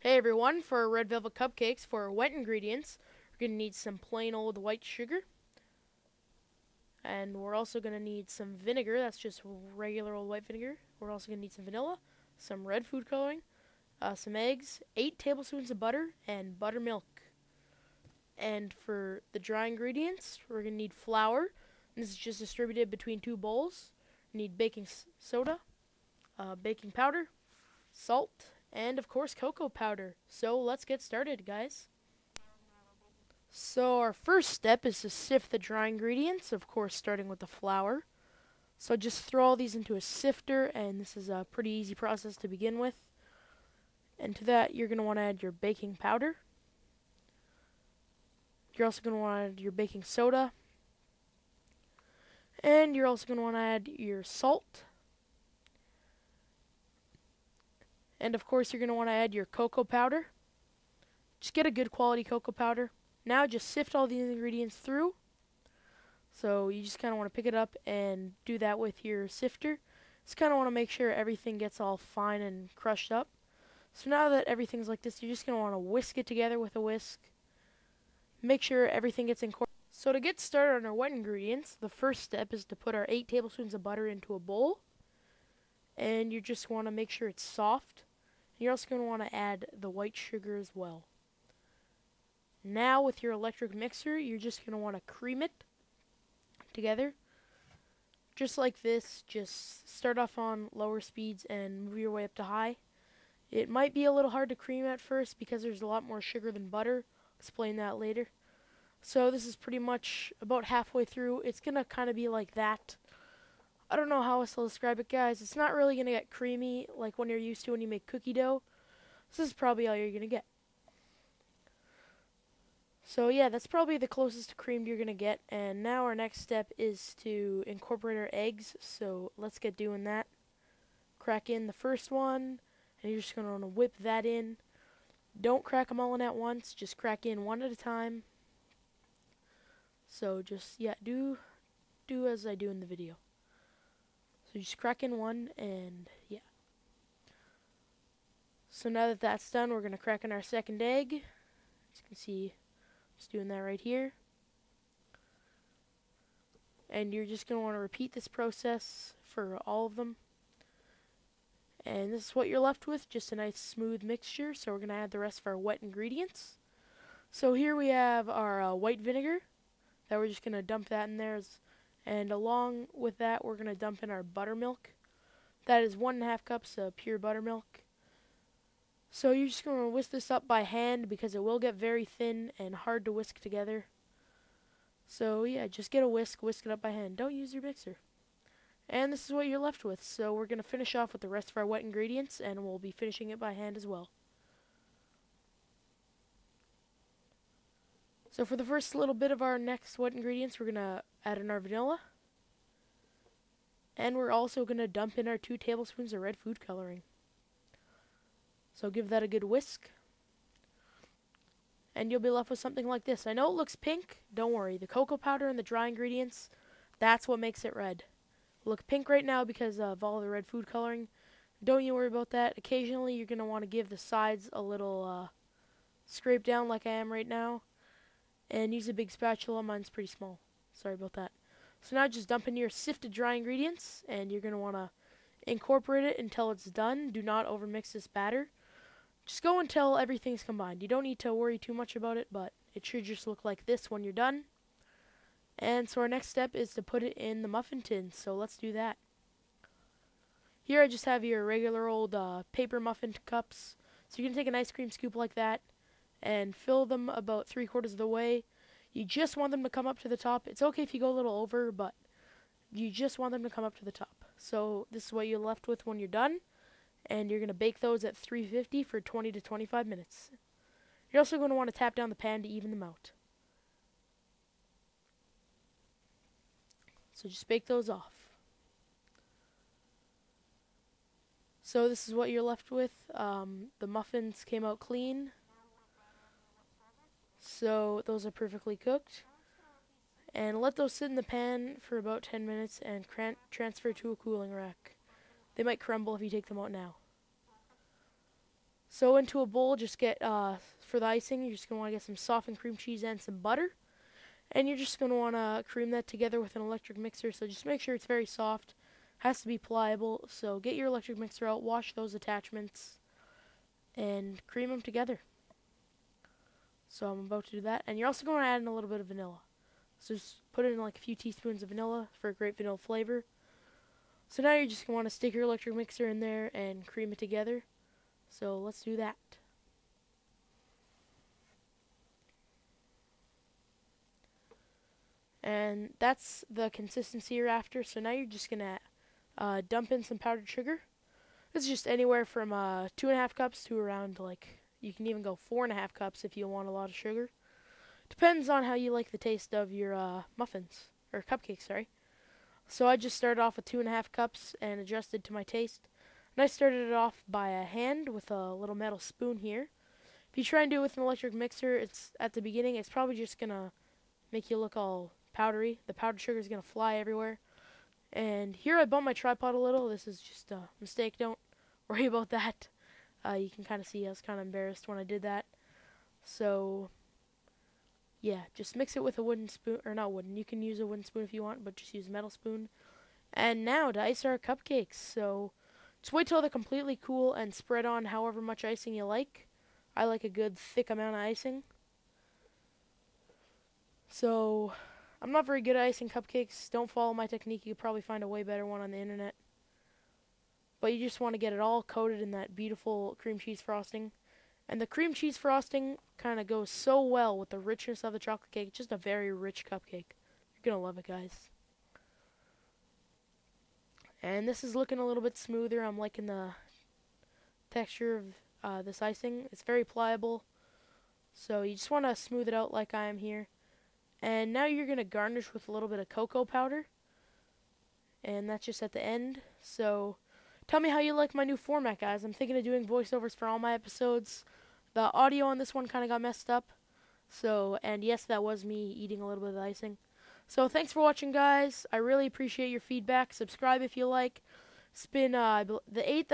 Hey everyone, for red velvet cupcakes, for wet ingredients, we're going to need some plain old white sugar. And we're also going to need some vinegar, that's just regular old white vinegar. We're also going to need some vanilla, some red food coloring, some eggs, 8 tablespoons of butter, and buttermilk. And for the dry ingredients, we're going to need flour. This is just distributed between 2 bowls. We need baking soda, baking powder, salt, and of course cocoa powder. So let's get started, guys. So our first step is to sift the dry ingredients, of course starting with the flour. So just throw all these into a sifter, and this is a pretty easy process to begin with. And to that you're going to want to add your baking powder. You're also going to want to add your baking soda. And you're also going to want to add your salt. And of course you're going to want to add your cocoa powder. Just get a good quality cocoa powder. Now just sift all these ingredients through. So you just kind of want to pick it up and do that with your sifter. Just kind of want to make sure everything gets all fine and crushed up. So now that everything's like this, you're just going to want to whisk it together with a whisk. Make sure everything gets incorporated. So to get started on our wet ingredients, the first step is to put our 8 tablespoons of butter into a bowl. And you just want to make sure it's soft. You're also going to want to add the white sugar as well. Now with your electric mixer, you're just going to want to cream it together. Just like this, just start off on lower speeds and move your way up to high. It might be a little hard to cream at first because there's a lot more sugar than butter. I'll explain that later. So this is pretty much about halfway through. It's going to kind of be like that. I don't know how else to describe it, guys. It's not really going to get creamy like when you're used to when you make cookie dough. This is probably all you're going to get. So yeah, that's probably the closest to creamed you're going to get. And now our next step is to incorporate our eggs. So let's get doing that. Crack in the first one, and you're just going to want to whip that in. Don't crack them all in at once. Just crack in one at a time. So just, yeah, do as I do in the video. So just crack in one, and yeah. So now that that's done, we're going to crack in our second egg. As you can see, just doing that right here. And you're just going to want to repeat this process for all of them. And this is what you're left with, just a nice smooth mixture. So we're going to add the rest of our wet ingredients. So here we have our white vinegar that we're just going to dump that in there. And along with that, we're going to dump in our buttermilk. That is 1.5 cups of pure buttermilk. So you're just going to whisk this up by hand because it will get very thin and hard to whisk together. So yeah, just get a whisk it up by hand. Don't use your mixer. And this is what you're left with. So we're going to finish off with the rest of our wet ingredients, and we'll be finishing it by hand as well. So for the first little bit of our next wet ingredients, we're going to add in our vanilla. And we're also going to dump in our 2 tablespoons of red food coloring. So give that a good whisk. And you'll be left with something like this. I know it looks pink. Don't worry. The cocoa powder and the dry ingredients, that's what makes it red. It'll look pink right now because of all the red food coloring. Don't you worry about that. Occasionally you're going to want to give the sides a little scrape down like I am right now. And use a big spatula. Mine's pretty small. Sorry about that. So now just dump in your sifted dry ingredients, and you're going to want to incorporate it until it's done. Do not overmix this batter. Just go until everything's combined. You don't need to worry too much about it, but it should just look like this when you're done. And so our next step is to put it in the muffin tin, so let's do that. Here I just have your regular old paper muffin cups. So you're going to take an ice cream scoop like that and fill them about 3/4 of the way. You just want them to come up to the top. It's okay if you go a little over, but you just want them to come up to the top. So this is what you're left with when you're done. And you're going to bake those at 350 for 20 to 25 minutes. You're also going to want to tap down the pan to even them out. So just bake those off. So this is what you're left with. The muffins came out clean. So those are perfectly cooked. And let those sit in the pan for about 10 minutes and transfer to a cooling rack. They might crumble if you take them out now. So into a bowl, just get, for the icing, you're just going to want to get some softened cream cheese and some butter. And you're just going to want to cream that together with an electric mixer. So just make sure it's very soft. Has to be pliable. So get your electric mixer out, wash those attachments, and cream them together. So I'm about to do that. And you're also going to add in a little bit of vanilla. So just put in like a few teaspoons of vanilla for a great vanilla flavor. So now you're just going to want to stick your electric mixer in there and cream it together. So let's do that. And that's the consistency you're after. So now you're just going to dump in some powdered sugar. This is just anywhere from 2.5 cups to around, like, you can even go 4.5 cups if you want a lot of sugar. Depends on how you like the taste of your muffins, or cupcakes, sorry. So I just started off with 2.5 cups and adjusted to my taste. And I started it off by hand with a little metal spoon here. If you try and do it with an electric mixer, it's at the beginning, it's probably just going to make you look all powdery. The powdered sugar is going to fly everywhere. And here I bumped my tripod a little. This is just a mistake. Don't worry about that. You can kind of see I was kind of embarrassed when I did that. So, yeah, just mix it with a wooden spoon. Or not wooden. You can use a wooden spoon if you want, but just use a metal spoon. And now to ice our cupcakes. So, just wait till they're completely cool and spread on however much icing you like. I like a good thick amount of icing. So, I'm not very good at icing cupcakes. Don't follow my technique. You could probably find a way better one on the internet. But you just want to get it all coated in that beautiful cream cheese frosting. And the cream cheese frosting kind of goes so well with the richness of the chocolate cake. It's just a very rich cupcake. You're going to love it, guys. And this is looking a little bit smoother. I'm liking the texture of this icing. It's very pliable. So you just want to smooth it out like I am here. And now you're going to garnish with a little bit of cocoa powder. And that's just at the end. So tell me how you like my new format, guys. I'm thinking of doing voiceovers for all my episodes. The audio on this one kind of got messed up. So, and yes, that was me eating a little bit of the icing. So thanks for watching, guys. I really appreciate your feedback. Subscribe if you like. It's been the 8th